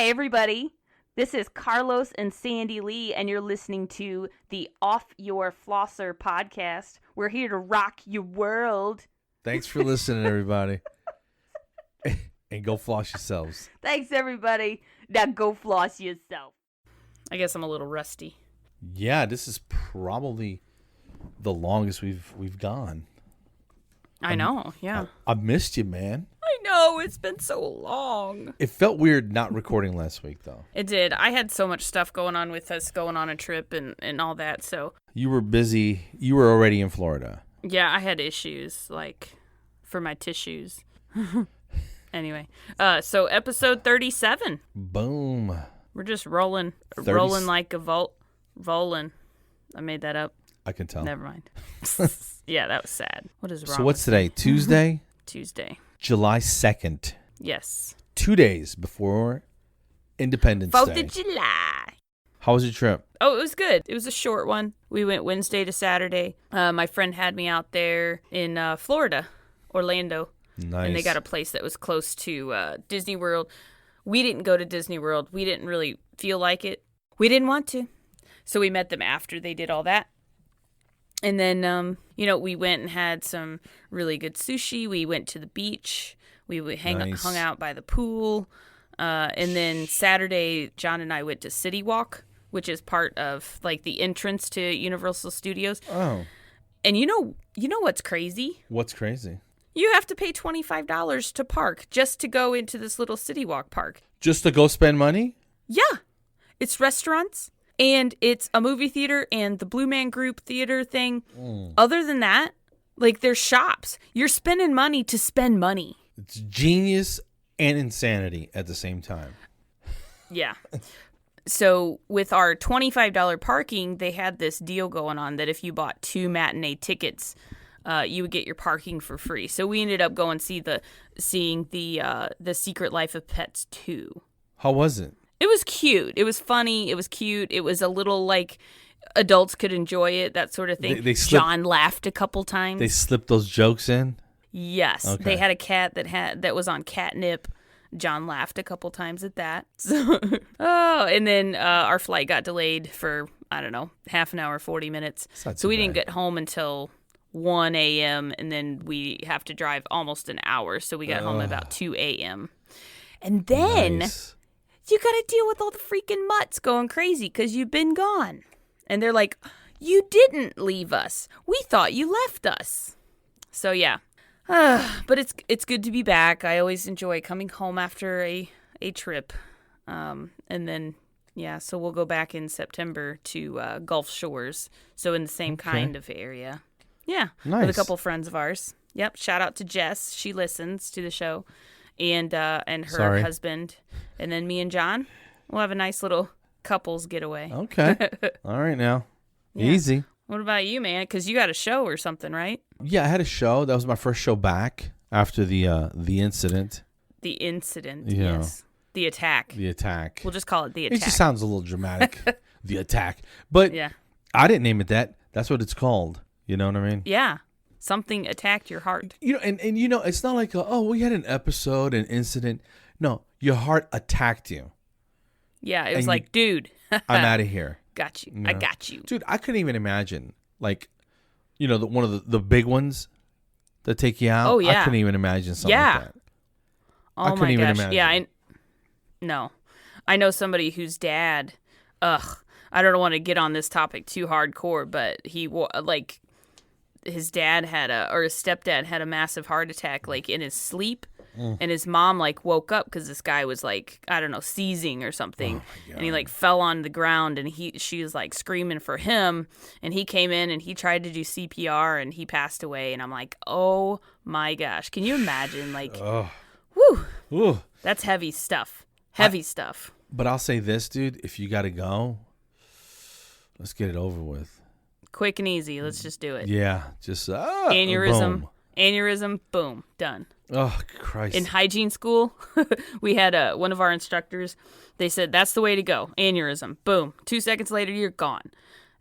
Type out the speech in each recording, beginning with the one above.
Hey, everybody. This is Carlos and Sandy Lee, and you're listening to the Off Your Flosser podcast. We're here to rock your world. Thanks for listening, everybody. And go floss yourselves. Thanks, everybody. Now go floss yourself. I guess I'm a little rusty. Yeah, this is probably the longest we've gone. I know, yeah. I missed you, man. I know, it's been so long. It felt weird not recording last week, though. It did. I had so much stuff going on with us going on a trip and all that, so. You were busy. You were already in Florida. Yeah, I had issues, like, for my tissues. Anyway, so episode 37. Boom. We're just rolling like a volin. I made that up. I can tell. Never mind. Yeah, that was sad. What is wrong? So what's today? Tuesday? Tuesday. July 2nd. Yes. 2 days before Independence 4th Day. of July. How was your trip? Oh, it was good. It was a short one. We went Wednesday to Saturday. My friend had me out there in Florida, Orlando. Nice. And they got a place that was close to Disney World. We didn't go to Disney World. We didn't really feel like it. We didn't want to. So we met them after they did all that. And then, we went and had some really good sushi. We went to the beach. We hung out by the pool. And then Saturday, John and I went to City Walk, which is part of, like, the entrance to Universal Studios. Oh. And you know what's crazy? What's crazy? You have to pay $25 to park just to go into this little City Walk park. Just to go spend money? Yeah. It's restaurants. And it's a movie theater and the Blue Man Group theater thing. Other than that, like, there's shops. You're spending money to spend money. It's genius and insanity at the same time. Yeah. So with our $25 parking, they had this deal going on that if you bought 2 matinee tickets, you would get your parking for free. So we ended up going seeing the Secret Life of Pets 2. How was it? It was cute. It was funny. It was cute. It was a little, like, adults could enjoy it, that sort of thing. John laughed a couple times. They slipped those jokes in? Yes. Okay. They had a cat that was on catnip. John laughed a couple times at that. So, and then our flight got delayed for, I don't know, half an hour, 40 minutes. So we didn't get home until 1 a.m., and then we have to drive almost an hour. So we got home at about 2 a.m. And then... Nice. You got to deal with all the freaking mutts going crazy because you've been gone. And they're like, you didn't leave us. We thought you left us. So, yeah. But it's good to be back. I always enjoy coming home after a trip. And then, yeah, so we'll go back in September to Gulf Shores. So in the same kind of area. Yeah. Nice. With a couple friends of ours. Yep. Shout out to Jess. She listens to the show. And her husband, and then me and John, we'll have a nice little couples getaway. Okay. All right now. Yeah. Easy. What about you, man? Because you got a show or something, right? Yeah, I had a show. That was my first show back after the incident. The incident, yes. The attack. The attack. We'll just call it the attack. It just sounds a little dramatic. The attack. But yeah. I didn't name it that. That's what it's called. You know what I mean? Yeah. Something attacked your heart. And it's not like, we had an episode, an incident. No, your heart attacked you. Yeah, it was like, dude. I'm out of here. Got you. I got you. Dude, I couldn't even imagine, like, one of the big ones that take you out. Oh, yeah. I couldn't even imagine something like that. Oh, I couldn't even imagine. Yeah, no. I know somebody whose dad, I don't want to get on this topic too hardcore, but he, his dad his stepdad had a massive heart attack, like, in his sleep. And his mom, like, woke up because this guy was, like, I don't know, seizing or something. And he, like, fell on the ground, and she was, like, screaming for him. And he came in, and he tried to do CPR, and he passed away. And I'm like, oh, my gosh. Can you imagine, like, whew. That's heavy stuff. Heavy stuff. But I'll say this, dude. If you got to go, let's get it over with. Quick and easy. Let's just do it. Yeah. Just aneurysm. Boom. Aneurysm. Boom. Done. Oh, Christ. In hygiene school, we had one of our instructors. They said, that's the way to go. Aneurysm. Boom. 2 seconds later, you're gone.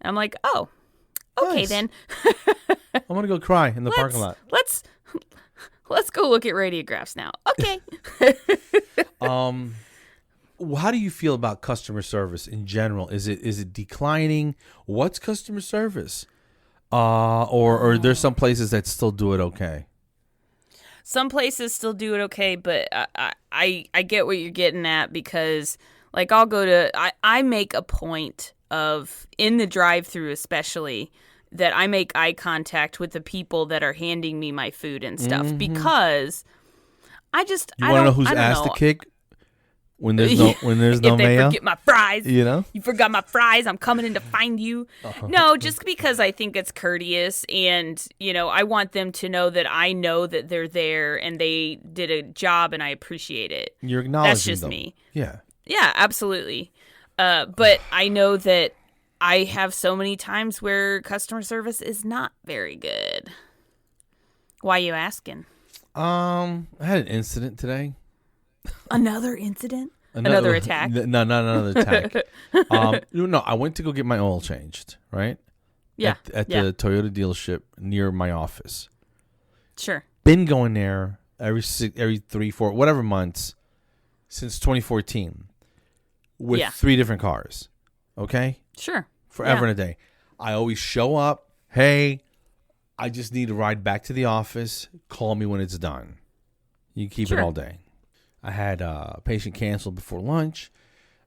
And I'm like, oh, okay, nice. Then. I'm going to go cry in the parking lot. Let's go look at radiographs now. Okay. how do you feel about customer service in general? Is it declining? What's customer service? Or there's some places that still do it okay. Some places still do it okay, but I get what you're getting at, because like I make a point of, in the drive-thru especially, that I make eye contact with the people that are handing me my food and stuff, because I want to know who's asked to kick when there's no if they mayo? forget my fries, You forgot my fries, I'm coming in to find you. No, just because I think it's courteous, and I want them to know that I know that they're there and they did a job and I appreciate it. You're acknowledging That's just them. me. Yeah, absolutely. But I know that I have so many times where customer service is not very good. Why are you asking? I had an incident today. Another incident? Another attack? No, not another attack. No, I went to go get my oil changed, right? Yeah. At the Toyota dealership near my office. Sure. Been going there every 3, 4, whatever months since 2014 with 3 different cars. Okay? Sure. Forever and a day. I always show up. Hey, I just need to ride back to the office. Call me when it's done. You keep it all day. I had a patient canceled before lunch.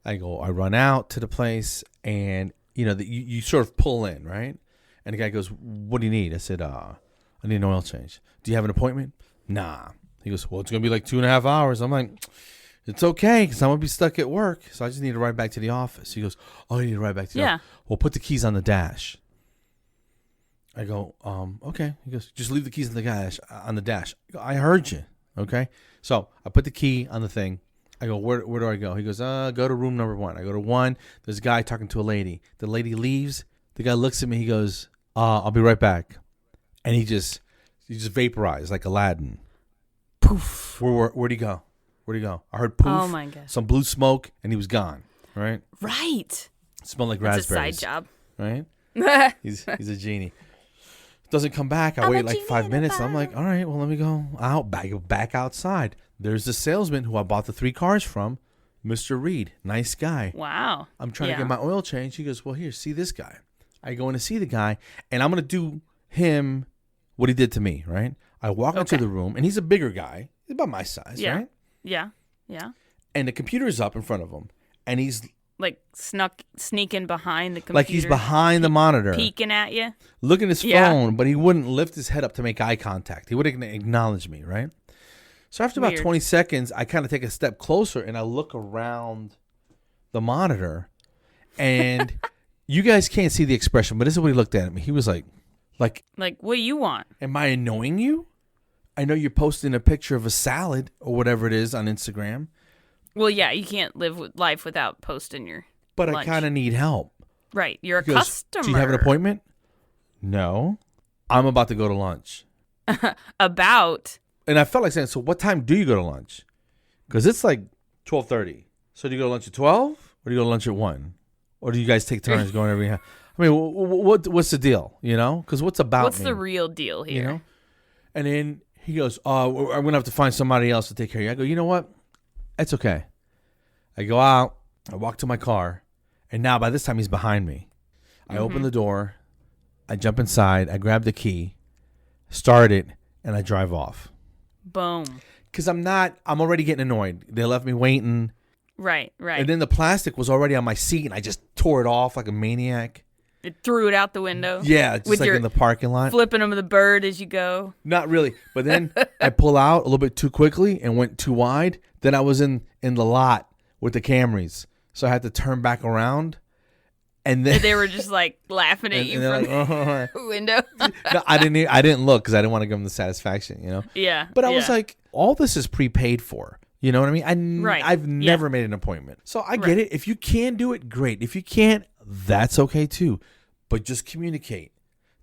I run out to the place, and you sort of pull in, right? And the guy goes, "What do you need?" I said, "I need an oil change." "Do you have an appointment?" "Nah." He goes, "Well, it's gonna be like 2.5 hours." I'm like, "It's okay, because I'm gonna be stuck at work, so I just need to ride back to the office." He goes, "Oh, you need to ride back to the office." "Well, put the keys on the dash." I go, "Okay." He goes, "Just leave the keys on the dash." I go, "I heard you." Okay. So I put the key on the thing. I go, where do I go? He goes, go to room number 1. I go to 1. There's a guy talking to a lady. The lady leaves. The guy looks at me. He goes, I'll be right back. And he just vaporized like Aladdin. Poof. Where'd he go? Where'd he go? I heard poof. Oh my God. Some blue smoke, and he was gone. Right? Right. It smelled like That's raspberries. a side job. Right? He's a genie. Doesn't come back. I wait like 5 minutes. I'm like, all right, well, let me go out, back outside. There's the salesman who I bought the 3 cars from, Mr. Reed. Nice guy. Wow. I'm trying to get my oil change. He goes, well, here, see this guy. I go in to see the guy, and I'm going to do him what he did to me, right? I walk into the room, and he's a bigger guy. He's about my size, right? Yeah. And the computer is up in front of him, and he's like sneaking behind the computer. Like he's behind the monitor. Peeking at you. Looking at his phone, but he wouldn't lift his head up to make eye contact. He wouldn't acknowledge me, right? So after about 20 seconds, I kind of take a step closer, and I look around the monitor, and you guys can't see the expression, but this is what he looked at me. He was like, what do you want? Am I annoying you? I know you're posting a picture of a salad or whatever it is on Instagram. Well, yeah, you can't live life without posting your But lunch. I kind of need help. Right. You're a customer. Do you have an appointment? No. I'm about to go to lunch. About? And I felt like saying, so what time do you go to lunch? Because it's like 12:30. So do you go to lunch at 12? Or do you go to lunch at 1? Or do you guys take turns going every half? I mean, what's the deal? Because what's What's me? the real deal here? And then he goes, I'm going to have to find somebody else to take care of you. I go, you know what? It's okay. I go out. I walk to my car. And now by this time, he's behind me. I open the door. I jump inside. I grab the key, start it, and I drive off. Boom. Because I'm already getting annoyed. They left me waiting. Right. And then the plastic was already on my seat, and I just tore it off like a maniac. It threw it out the window. Yeah, just like in the parking lot. Flipping them the bird as you go. Not really. But then I pull out a little bit too quickly and went too wide. Then I was in the lot with the Camrys. So I had to turn back around. And then they were just like laughing at you from the window. No, I didn't look because I didn't want to give them the satisfaction, Yeah. But I was like, all this is prepaid for. You know what I mean? I've never made an appointment. So I get it. If you can do it, great. If you can't, that's okay too. But just communicate.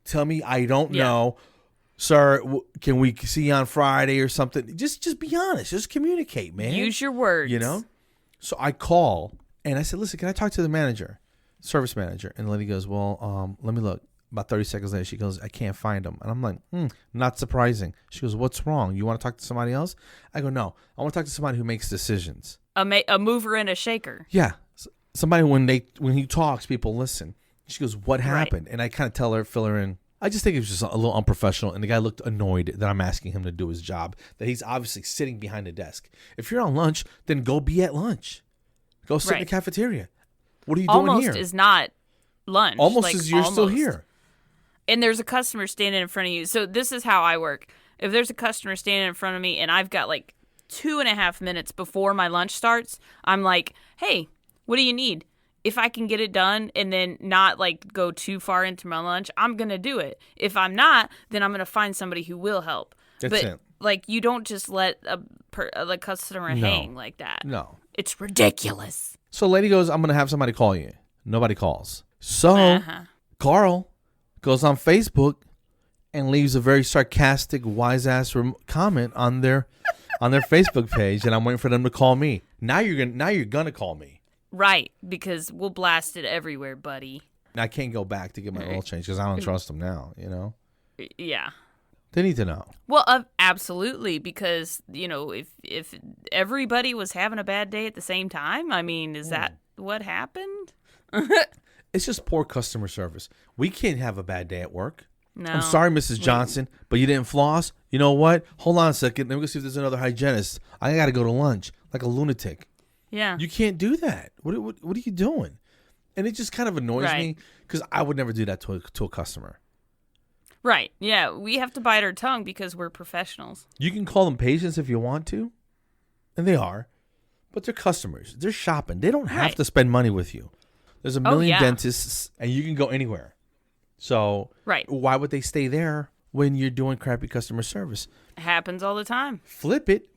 Tell me I don't know. Sir, can we see you on Friday or something? Just be honest. Just communicate, man. Use your words. So I call and I said, listen, can I talk to the manager, service manager? And the lady goes, well, let me look. About 30 seconds later, she goes, I can't find him. And I'm like, not surprising. She goes, what's wrong? You want to talk to somebody else? I go, no. I want to talk to somebody who makes decisions. A mover and a shaker. Yeah. Somebody, when he talks, people listen. She goes, what happened? And I kind of fill her in. I just think it was just a little unprofessional, and the guy looked annoyed that I'm asking him to do his job, that he's obviously sitting behind a desk. If you're on lunch, then go be at lunch. Go sit in the cafeteria. What are you doing here? Almost is not lunch. Almost as you're still here. And there's a customer standing in front of you. So this is how I work. If there's a customer standing in front of me and I've got like 2.5 minutes before my lunch starts, I'm like, hey, what do you need? If I can get it done and then not like go too far into my lunch, I'm going to do it. If I'm not, then I'm going to find somebody who will help. That's it. Like, you don't just let the customer hang like that. No. It's ridiculous. So lady goes, I'm going to have somebody call you. Nobody calls. So Carl goes on Facebook and leaves a very sarcastic, wise-ass comment on their Facebook page, and I'm waiting for them to call me. Now you're gonna call me. Right, because we'll blast it everywhere, buddy. And I can't go back to get my oil changed because I don't trust them now, Yeah. They need to know. Well, absolutely, because, if everybody was having a bad day at the same time, I mean, is that what happened? It's just poor customer service. We can't have a bad day at work. No. I'm sorry, Mrs. Johnson, but you didn't floss. You know what? Hold on a second. Let me go see if there's another hygienist. I got to go to lunch like a lunatic. Yeah. You can't do that. What are you doing? And it just kind of annoys me because I would never do that to a customer. Right. Yeah. We have to bite our tongue because we're professionals. You can call them patients if you want to, and they are, but they're customers. They're shopping. They don't have to spend money with you. There's a million dentists, and you can go anywhere. So why would they stay there when you're doing crappy customer service? It happens all the time. Flip it.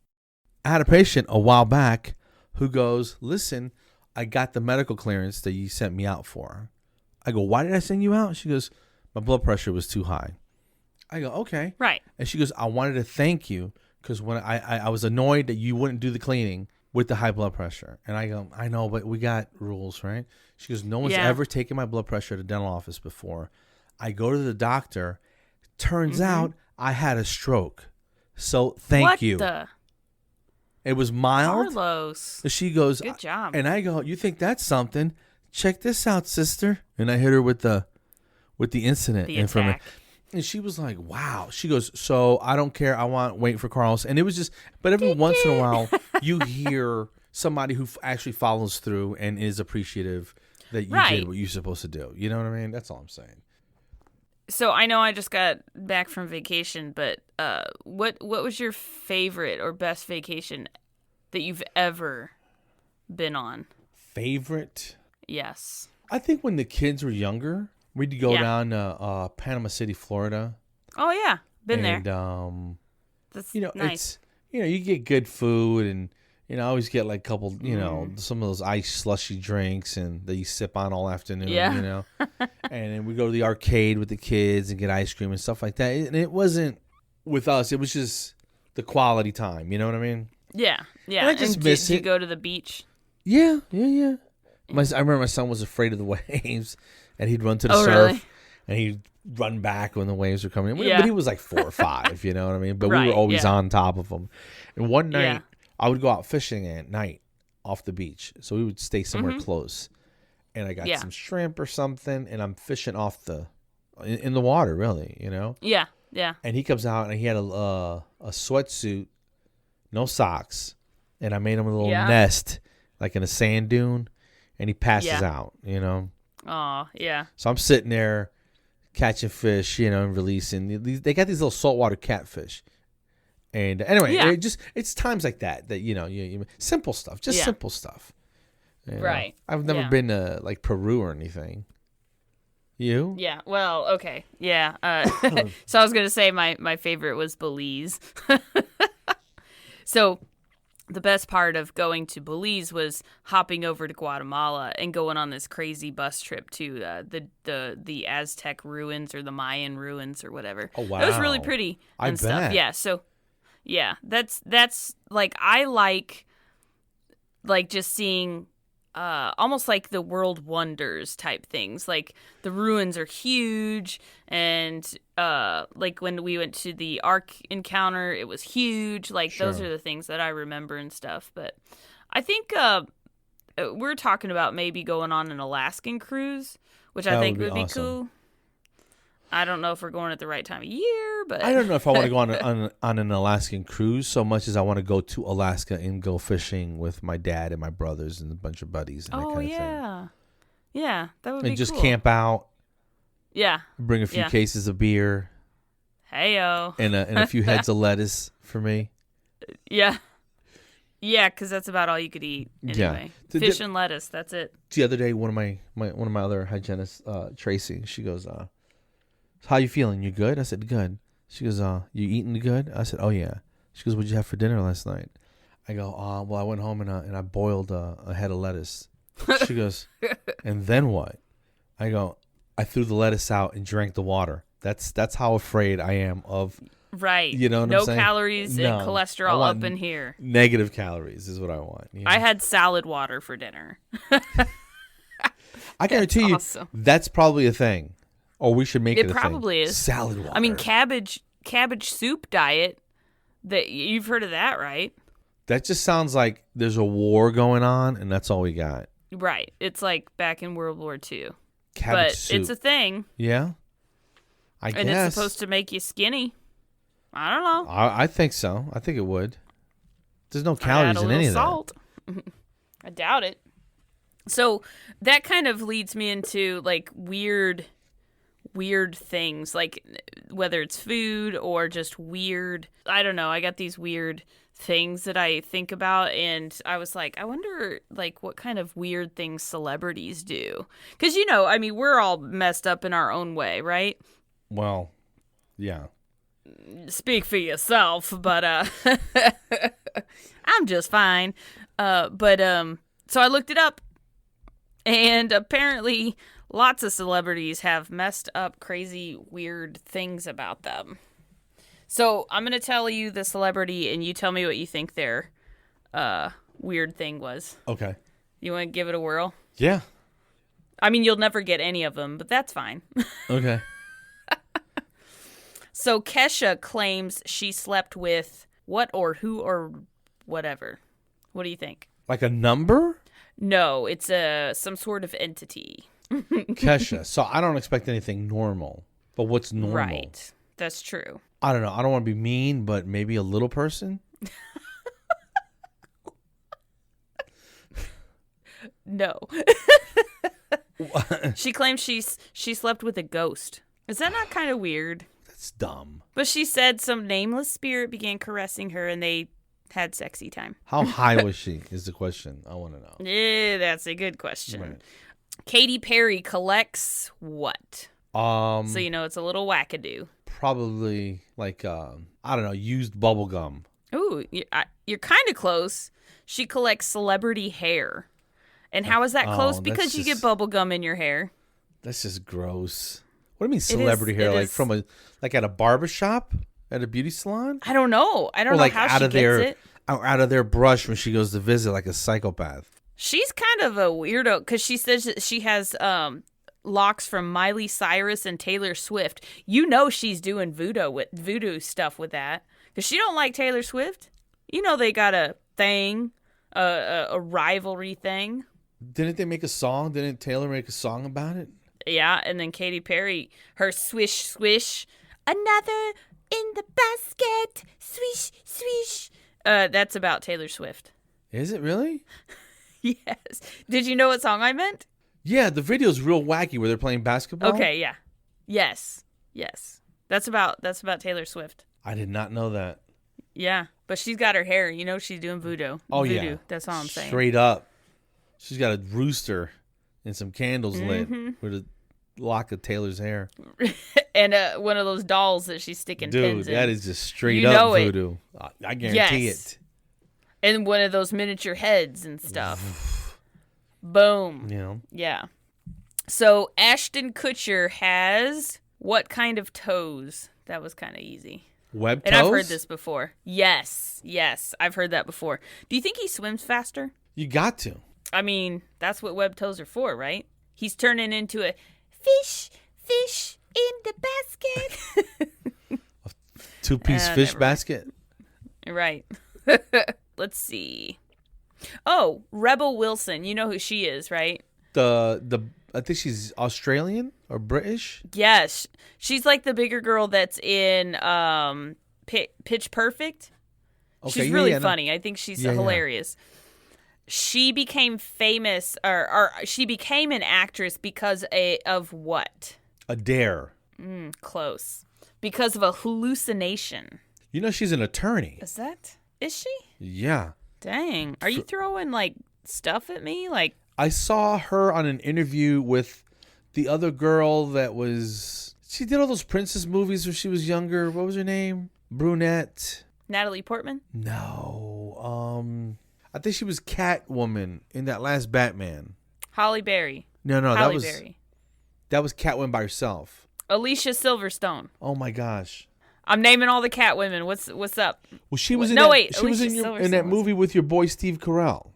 I had a patient a while back who goes, listen, I got the medical clearance that you sent me out for. I go, why did I send you out? She goes, my blood pressure was too high. I go, okay. Right. And she goes, I wanted to thank you because when I was annoyed that you wouldn't do the cleaning with the high blood pressure. And I go, I know, but we got rules, right? She goes, no one's ever taken my blood pressure at a dental office before. I go to the doctor. Turns out I had a stroke. So thank you. It was mild. Carlos. She goes, good job. And I go, you think that's something? Check this out, sister. And I hit her with the incident information. And she was like, wow. She goes, so I don't care. I want wait for Carlos. And it was just, but every once in a while, you hear somebody who actually follows through and is appreciative that you did what you're supposed to do. You know what I mean? That's all I'm saying. So I know I just got back from vacation, but what was your favorite or best vacation that you've ever been on? Favorite? Yes. I think when the kids were younger, we'd go down to Panama City, Florida. Oh yeah, been there. And that's it's nice. you get good food and. I always get like a couple, some of those ice slushy drinks and that you sip on all afternoon, And then we go to the arcade with the kids and get ice cream and stuff like that. And it wasn't with us. It was just the quality time. You know what I mean? Yeah. Yeah. And I just miss it. Did you go to the beach? Yeah. I remember my son was afraid of the waves and he'd run to the surf really? And he'd run back when the waves were coming in. Yeah. But he was like 4 or 5, you know what I mean? But we were always on top of him. And one night, I would go out fishing at night off the beach. So we would stay somewhere close. And I got some shrimp or something, and I'm fishing off in the water, really, Yeah, yeah. And he comes out, and he had a sweatsuit, no socks, and I made him a little nest, like in a sand dune, and he passes out, Oh, yeah. So I'm sitting there catching fish, and releasing. They got these little saltwater catfish. And anyway, it's times like that you simple stuff, simple stuff. Right. I've never been to like Peru or anything. You? Yeah. Well, okay. Yeah. So I was gonna say my favorite was Belize. So the best part of going to Belize was hopping over to Guatemala and going on this crazy bus trip to the Aztec ruins or the Mayan ruins or whatever. Oh wow. It was really pretty and stuff. Yeah. So. Yeah, that's like I like just seeing almost like the world wonders type things. Like the ruins are huge, and like when we went to the Ark encounter, it was huge. Like those are the things that I remember and stuff. But I think we're talking about maybe going on an Alaskan cruise, which I That think would be would be awesome. cool. I don't know if we're going at the right time of year, but I don't know if I want to go on an Alaskan cruise so much as I want to go to Alaska and go fishing with my dad and my brothers and a bunch of buddies and that oh kind of thing. yeah, that would be And just cool. camp out, Yeah, bring a few Yeah. cases of beer heyo, and a few heads of lettuce for me. yeah, because that's about all you could eat anyway. Fish and lettuce, that's it. The other day, one of my other hygienists, Tracy, she goes, "How you feeling? You good?" I said, "Good." She goes, "You eating good?" I said, "Oh yeah." She goes, "What'd you have for dinner last night?" I go, "Well, I went home and I boiled a head of lettuce." She goes, "And then what?" I go, "I threw the lettuce out and drank the water." That's how afraid I am of Right. You know what no I'm saying? calories No. and I cholesterol want up in here. negative calories is what I want. You know? I had salad water for dinner. I guarantee you awesome. that's probably a thing. Or we should make it a probably thing. is. Salad water. I mean, cabbage soup diet. That you've heard of that, right? that just sounds like there's a war going on and that's all we got. Right. It's like back in World War II. Cabbage But soup. it's a thing. Yeah. I And guess. it's supposed to make you skinny. I don't know. I think so. I think it would. There's no Add calories a in any little of salt. I doubt it. So that kind of leads me into like weird things, like whether it's food or just weird. I don't know. I got these weird things that I think about, and I was like, I wonder like what kind of weird things celebrities do. Because I mean, we're all messed up in our own way, right? that. Well, yeah. Speak for yourself, but I'm just fine. So I looked it up, and apparently lots of celebrities have messed up, crazy, weird things about them. So I'm going to tell you the celebrity, and you tell me what you think their weird thing was. Okay. You want to give it a whirl? Yeah. I mean, you'll never get any of them, but that's fine. Okay. So Kesha claims she slept with what or who or whatever. What do you think? Like a number? No, it's some sort of entity. Kesha. So I don't expect anything normal. But what's normal? Right. That's true. I don't know. I don't want to be mean, but maybe a little person? No. She claims she slept with a ghost. Is that not kind of weird? That's dumb. But she said some nameless spirit began caressing her and they had sexy time. How high was she is the question. I want to know. Yeah, that's a good question. Right. Katy Perry collects what? So So it's a little wackadoo. probably like I don't know, used bubble gum. Ooh, you're kind of close. She collects celebrity hair. And how is that close? Oh, Because that's you just- get bubble gum in your hair. That's just gross. What do you mean celebrity hair? it Like is. from like at a barber shop? At a beauty salon? I don't know. I don't Or know like how out she of gets their it. out of their brush when she goes to visit like a psychopath. She's kind of a weirdo because she says that she has locks from Miley Cyrus and Taylor Swift. She's doing voodoo stuff with that because she don't like Taylor Swift. They got a thing, a rivalry thing. Didn't they make a song? Didn't Taylor make a song about it? Yeah, and then Katy Perry, her swish swish, another in the basket, swish swish. That's about Taylor Swift. Is it really? Yes. Did you know what song I meant? Yeah, the video's real wacky where they're playing basketball. Okay, yeah. Yes. That's about Taylor Swift. I did not know that. Yeah, but she's got her hair. She's doing voodoo. Oh, voodoo. yeah. That's all I'm saying. Straight up. She's got a rooster and some candles lit with a lock of Taylor's hair. And one of those dolls that she's sticking pins Dude, in. that is just straight You up know it. voodoo. I guarantee Yes. it. And one of those miniature heads and stuff. Boom. You know? Yeah. So Ashton Kutcher has what kind of toes? That was kind of easy. Web toes? And I've heard this before. Yes, I've heard that before. Do you think he swims faster? You got to. I mean, that's what web toes are for, right? He's turning into a fish in the basket. Two-piece Never fish mind. basket. Right. Let's see. Oh, Rebel Wilson. You know who she is, right? I think she's Australian or British. Yes. She's like the bigger girl that's in Pitch Perfect. Okay, She's really funny. I think she's hilarious. She became famous, or she became an actress because of what? A dare. Close. Because of a hallucination. You know she's an attorney. Is she? Yeah. Dang. Are you throwing like stuff at me? Like, I saw her on an interview with the other girl she did all those princess movies when she was younger. What was her name? Brunette. Natalie Portman? No. I think she was Catwoman in that last Batman. Halle Berry. No, Halle Berry. That was Catwoman by herself. Alicia Silverstone. Oh my gosh. I'm naming all the Catwomen. What's up? Well, she was in that movie with your boy Steve Carell,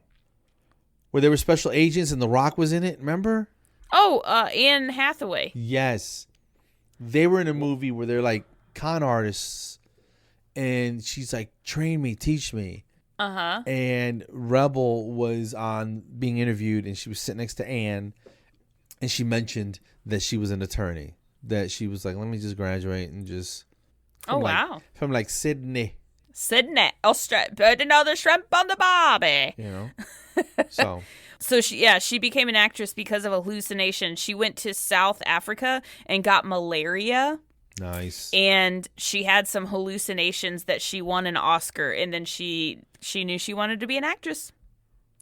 where they were special agents and The Rock was in it. Remember? Oh, Anne Hathaway. Yes, they were in a movie where they're like con artists, and she's like, "Train me, teach me." And Rebel was on being interviewed, and she was sitting next to Anne, and she mentioned that she was an attorney. That she was like, "Let me just graduate and just." Wow. From like Sydney, put another shrimp on the barbie. You know. So she became an actress because of a hallucination. She went to South Africa and got malaria. Nice. And she had some hallucinations that she won an Oscar, and then she knew she wanted to be an actress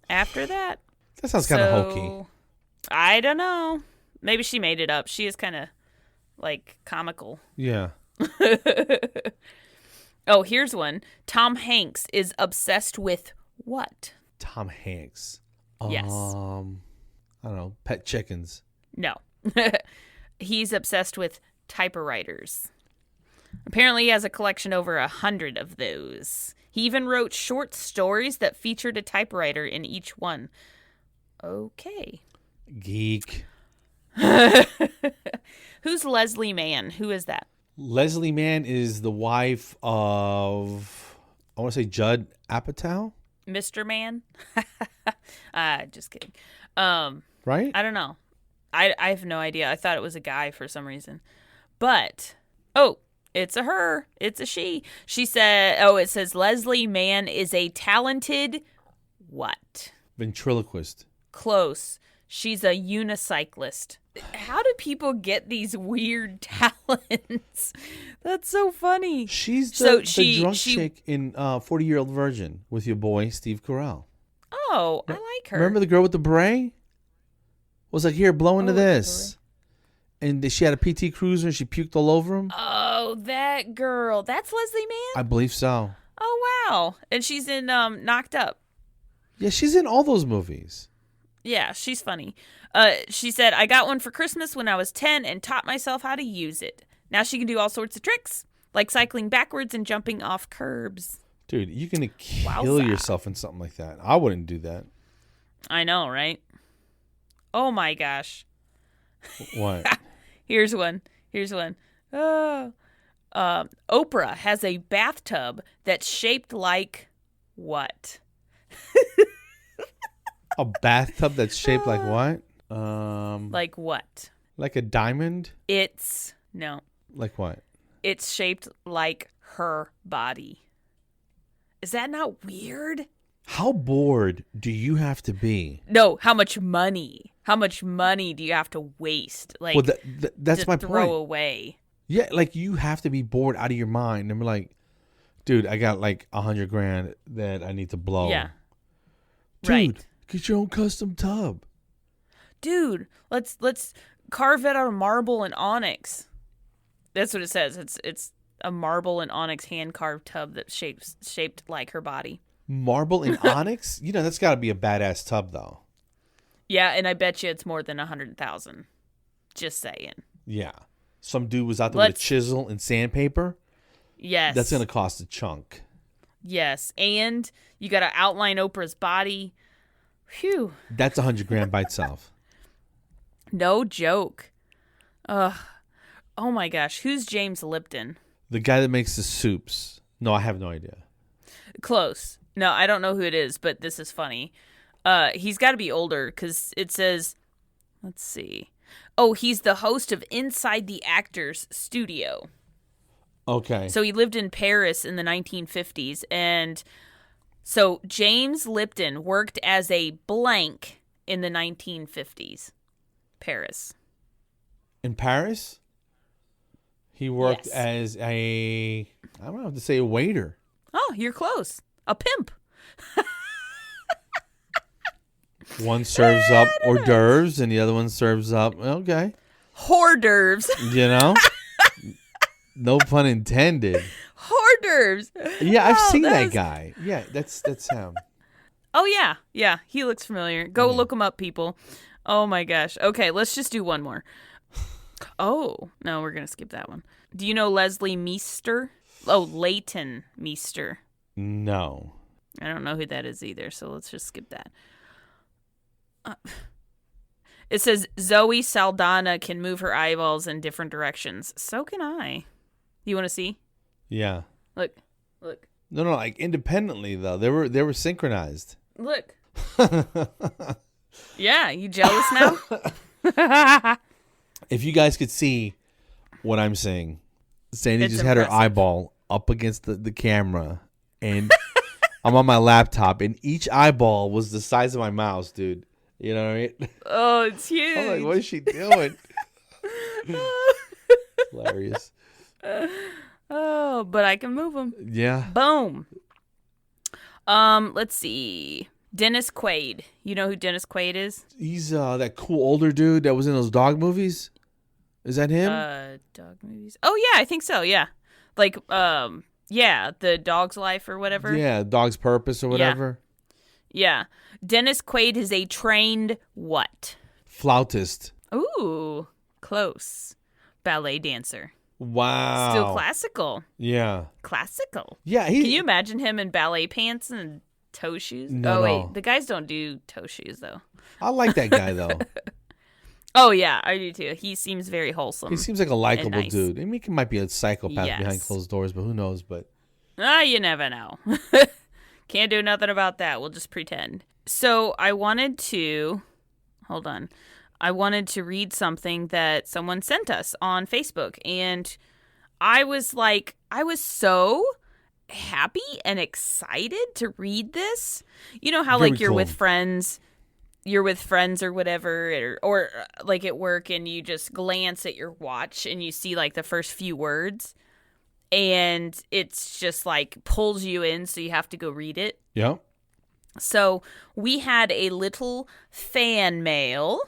after that. That sounds kind of hokey. I don't know. Maybe she made it up. She is kind of like comical. Yeah. Oh, here's one. Tom Hanks is obsessed with what? Tom Hanks. Yes. I don't know. Pet chickens. No. He's obsessed with typewriters. Apparently he has a collection over 100 of those. He even wrote short stories that featured a typewriter in each one. Okay. Geek. Who's Leslie Mann? Who is that? Leslie Mann is the wife of, I want to say Judd Apatow. Mr. Mann? Just kidding. Right? I don't know. I have no idea. I thought it was a guy for some reason. But, it's a her. It's a she. She said, it says Leslie Mann is a talented what? Ventriloquist. Close. She's a unicyclist. How do people get these weird talents? That's so funny. She's the drunk chick in 40-Year-Old Virgin with your boy Steve Carell. Oh, I like her. Remember the girl with the beret? Was like, here, blow into this. And she had a PT Cruiser and she puked all over him. Oh, that girl. That's Leslie Mann? I believe so. Oh, wow. And she's in Knocked Up. Yeah, she's in all those movies. Yeah, she's funny. She said, I got one for Christmas when I was 10 and taught myself how to use it. Now she can do all sorts of tricks, like cycling backwards and jumping off curbs. Dude, you're going to kill yourself in something like that. I wouldn't do that. I know, right? Oh, my gosh. What? Here's one. Oh. Oprah has a bathtub that's shaped like what? A bathtub that's shaped like what? Like what? Like a diamond? No. Like what? It's shaped like her body. Is that not weird? How bored do you have to be? No, how much money? How much money do you have to waste? Like, well, that's my throw point. Away. Yeah, like you have to be bored out of your mind. And be like, dude, I got like $100,000 that I need to blow. Yeah. Dude, right. Get your own custom tub. Dude, let's carve it out of marble and onyx. That's what it says. It's a marble and onyx hand carved tub that's shaped like her body. Marble and onyx? You know, that's got to be a badass tub, though. Yeah, and I bet you it's more than 100,000. Just saying. Yeah. Some dude was out there with a chisel and sandpaper. Yes. That's going to cost a chunk. Yes. And you got to outline Oprah's body. Phew. That's $100,000 by itself. No joke. Oh my gosh. Who's James Lipton? The guy that makes the soups. No, I have no idea. Close. No, I don't know who it is, but this is funny. He's got to be older because it says, let's see. Oh, he's the host of Inside the Actors Studio. Okay. So he lived in Paris in the 1950s. And so James Lipton worked as a blank in the 1950s. Paris. In Paris? He worked Yes. as I don't have to say a waiter. Oh, you're close. A pimp. One serves up hors d'oeuvres and the other one serves up, okay. Hors d'oeuvres. You know? No pun intended. Hors d'oeuvres. Yeah, I've Oh, seen that was- guy. Yeah, that's him. Oh, yeah. Yeah, he looks familiar. Go look him up, people. Oh, my gosh. Okay, let's just do one more. Oh, no, we're going to skip that one. Do you know Leslie Meester? Oh, Leighton Meester. No. I don't know who that is either, so let's just skip that. It says Zoe Saldana can move her eyeballs in different directions. So can I. You want to see? Yeah. Look. No, like independently though. They were synchronized. Look. Yeah, you jealous now? If you guys could see what I'm saying, Sandy It's just had her impressive. eyeball up against the camera, and I'm on my laptop, and each eyeball was the size of my mouse, dude. You know what I mean? Oh, it's huge. I'm like, what is she doing? Hilarious. Oh, but I can move them. Yeah. Boom. Let's see. Dennis Quaid. You know who Dennis Quaid is? He's that cool older dude that was in those dog movies. Is that him? Dog movies. Oh yeah, I think so. Yeah, like yeah, The Dog's Life or whatever. Yeah, Dog's Purpose or whatever. Yeah. Dennis Quaid is a trained what? Flautist. Ooh, close. Ballet dancer. Wow. Still classical. Yeah. Classical. Yeah. Can you imagine him in ballet pants and toe shoes? No, oh wait, no. the guys don't do toe shoes though. I like that guy though. Oh yeah, I do too. He seems very wholesome. He seems like a likable nice. dude. I mean, he might be a psychopath Yes. behind closed doors, but who knows? But You never know. Can't do nothing about that. We'll just pretend. So I wanted to read something that someone sent us on Facebook, and I was so happy and excited to read this. You know how Very like you're cool. with friends or whatever, or like at work, and you just glance at your watch and you see like the first few words, and it's just like pulls you in, so you have to go read it. yeah. So we had a little fan mail,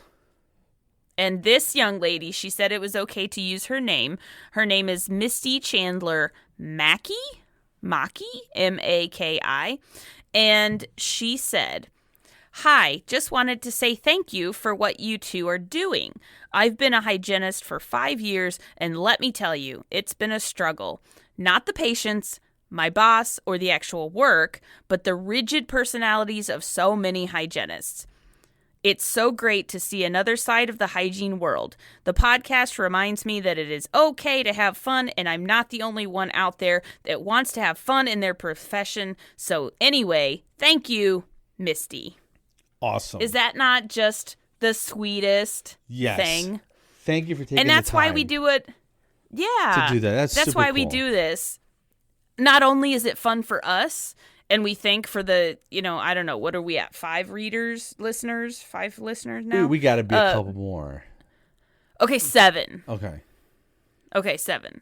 and this young lady, she said it was okay to use her name. Her name is Misty Chandler Maki, M-A-K-I, and she said, "Hi, just wanted to say thank you for what you two are doing. I've been a hygienist for 5 years, and let me tell you, it's been a struggle. Not the patients, my boss, or the actual work, but the rigid personalities of so many hygienists. It's so great to see another side of the hygiene world. The podcast reminds me that it is okay to have fun, and I'm not the only one out there that wants to have fun in their profession. So anyway, thank you, Misty." Awesome. Is that not just the sweetest yes. thing? Thank you for taking And that's the why time we do it. Yeah. to do that. That's super why we cool. do this. Not only is it fun for us, and we think for the, I don't know, what are we at? 5 listeners now? Dude, we got to be a couple more. Okay, 7. Okay. 7.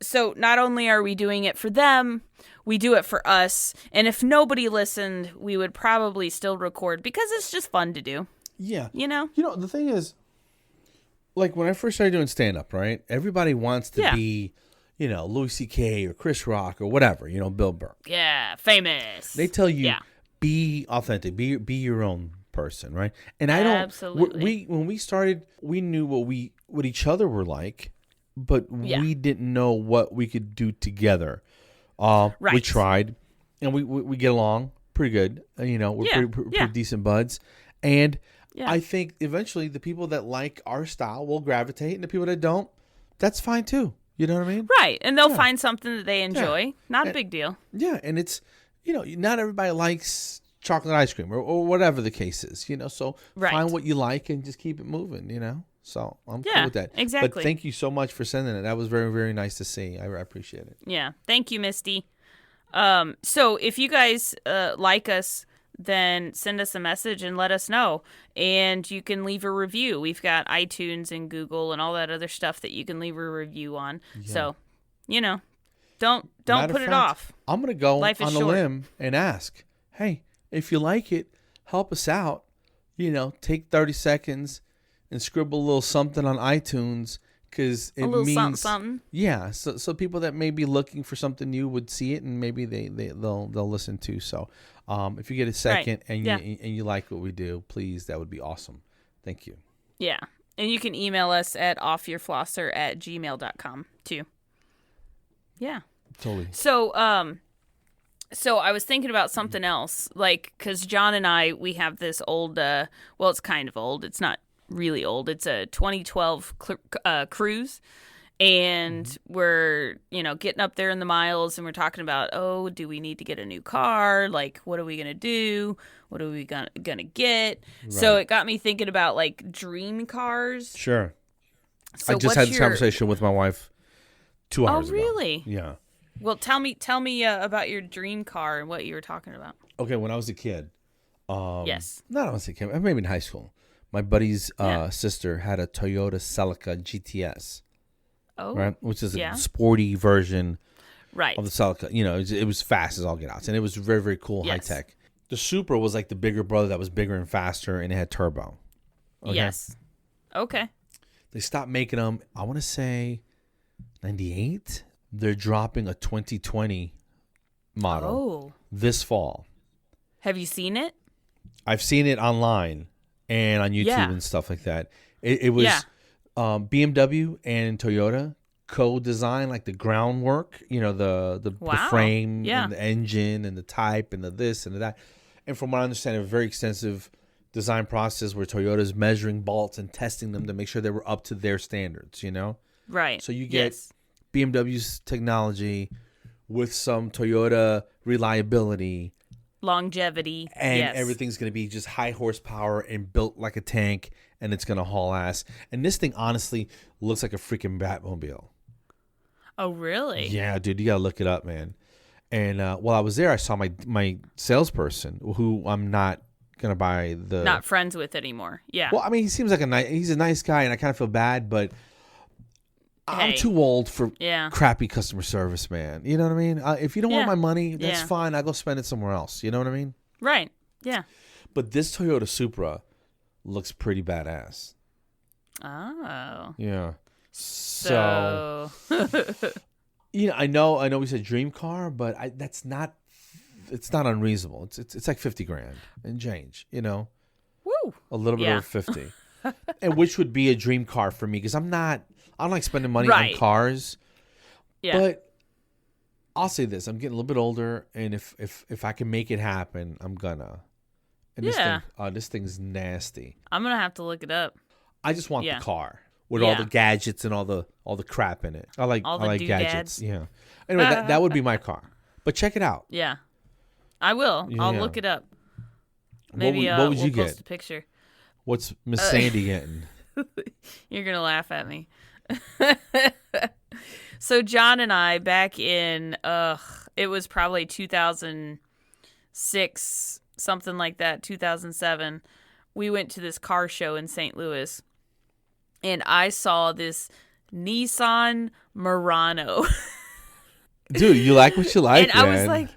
So not only are we doing it for them, we do it for us. And if nobody listened, we would probably still record because it's just fun to do. Yeah. You know? The thing is, like when I first started doing stand-up, right? Everybody wants to Yeah. be, Louis C.K. or Chris Rock or whatever, Bill Burr. Yeah, famous. They tell you, Yeah. be authentic, be your own person, right? And I don't. Absolutely. When we started, we knew what each other were like, but Yeah. we didn't know what we could do together. We Right. tried, and we get along pretty good. We're Yeah. pretty decent buds, and Yeah. I think eventually the people that like our style will gravitate, and the people that don't, that's fine too. You know what I mean? Right. And they'll find something that they enjoy. Not a big deal. Yeah, and it's not everybody likes chocolate ice cream or whatever the case is, So Right. find what you like and just keep it moving, So I'm cool Yeah, with that. exactly. But thank you so much for sending it. That was very, very nice to see. I appreciate it. Yeah. Thank you, Misty. So if you guys like us, then send us a message and let us know. And you can leave a review. We've got iTunes and Google and all that other stuff that you can leave a review on. Yeah. So, don't put it off. I'm going to go Life is on a short. limb and ask, hey, if you like it, help us out. Take 30 seconds and scribble a little something on iTunes, because it means something. Yeah, so people that may be looking for something new would see it, and maybe they'll listen too. So, if you get a second and you like what we do, please, that would be awesome. Thank you. Yeah, and you can email us at offyourflosser@gmail.com too. Yeah, totally. So I was thinking about something else, like, because John and I, we have this old, it's kind of old. It's not really old. It's a 2012 Cruise, and we're, getting up there in the miles, and we're talking about, do we need to get a new car? Like, what are we going to do? What are we going to get? Right. So it got me thinking about, like, dream cars. Sure. So I just had this conversation with my wife 2 hours ago. Oh, really? Yeah. Well, tell me about your dream car and what you were talking about. Okay, when I was a kid. Yes. Not when I was a kid. Maybe in high school. My buddy's sister had a Toyota Celica GTS. Oh. Right? Which is a sporty version right. of the Celica. It was fast as all get out. And it was very, very cool, high tech. The Supra was like the bigger brother that was bigger and faster, and it had turbo. Okay? Yes. Okay. They stopped making them, I want to say, 98. They're dropping a 2020 model this fall. Have you seen it? I've seen it online and on YouTube and stuff like that. It was BMW and Toyota co-designed, like the groundwork, the frame and the engine and the type and the this and the that. And from what I understand, a very extensive design process where Toyota's measuring bolts and testing them to make sure they were up to their standards, Right. So you get BMW's technology with some Toyota reliability, longevity, and everything's going to be just high horsepower and built like a tank, and it's going to haul ass. And this thing honestly looks like a freaking Batmobile. Oh, really? Yeah, dude, you got to look it up, man. And while I was there, I saw my salesperson, who I'm not going to buy the... Not friends with anymore. Yeah. Well, I mean, he seems like he's a nice guy, and I kind of feel bad, but... I'm too old for crappy customer service, man. You know what I mean? If you don't want my money, that's fine. I'll go spend it somewhere else. You know what I mean? Right. Yeah. But this Toyota Supra looks pretty badass. Oh. Yeah. So I know we said dream car, but it's not unreasonable. It's like $50,000 and change, Woo. A little bit over 50. And which would be a dream car for me, because I don't like spending money on cars. Yeah. But I'll say this: I'm getting a little bit older, and if I can make it happen, I'm gonna. And this thing's nasty. I'm gonna have to look it up. I just want the car with all the gadgets and all the crap in it. I like gadgets. Yeah. Anyway, that would be my car. But check it out. Yeah, I will. Yeah. I'll look it up. Maybe what would you post get? A picture. What's Miss Sandy getting? You're gonna laugh at me. So John and I, back in it was probably 2006, something like that, 2007, we went to this car show in St. Louis, and I saw this Nissan Murano. Dude, you like what you like, and man. I was like,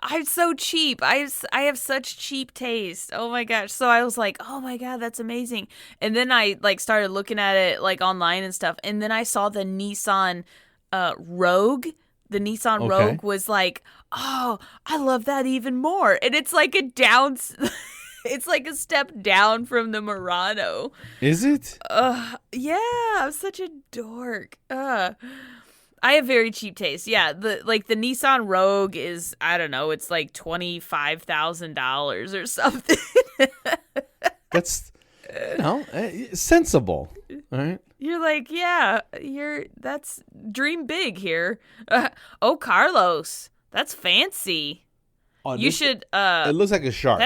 I'm so cheap. I have such cheap taste. Oh my gosh. So I was like, oh my God, that's amazing. And then I started looking at it online and stuff. And then I saw the Nissan Rogue. The Nissan Rogue was like, oh, I love that even more. And it's like it's like a step down from the Murano. Is it? Yeah, I'm such a dork. I have very cheap taste. Yeah, the Nissan Rogue is, I don't know, it's like $25,000 or something. That's sensible, right? You're like, that's dream big here. Oh, Carlos, that's fancy. Oh, You should. It looks like a shark.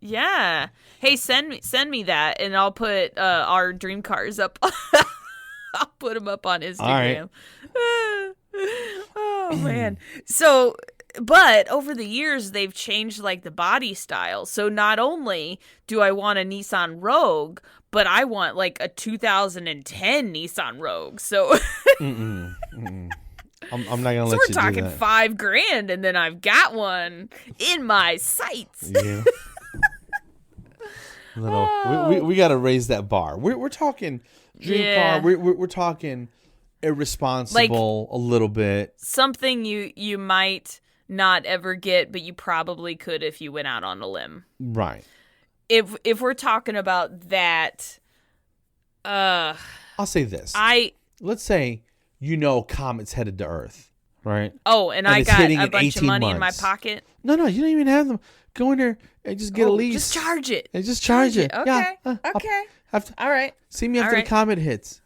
Yeah. Hey, send me that, and I'll put our dream cars up. I'll put them up on Instagram. All Oh man. So, but over the years they've changed like the body style. So not only do I want a Nissan Rogue, but I want like a 2010 Nissan Rogue. So I'm not gonna let so you we're do talking that. $5,000, and then I've got one in my sights. Yeah. We got to raise that bar. We're talking dream car. We're talking irresponsible a little bit. Something you might not ever get, but you probably could if you went out on a limb. Right. If we're talking about that, I'll say this. Let's say comet's headed to Earth, right? Oh, and I it's got hitting a in bunch of 18 money in my months. pocket. No, you don't even have them. Go in there and just get a lease. Just charge it. And just charge it. Okay. Yeah. Okay. Have to All right. see me All after right. the comet hits,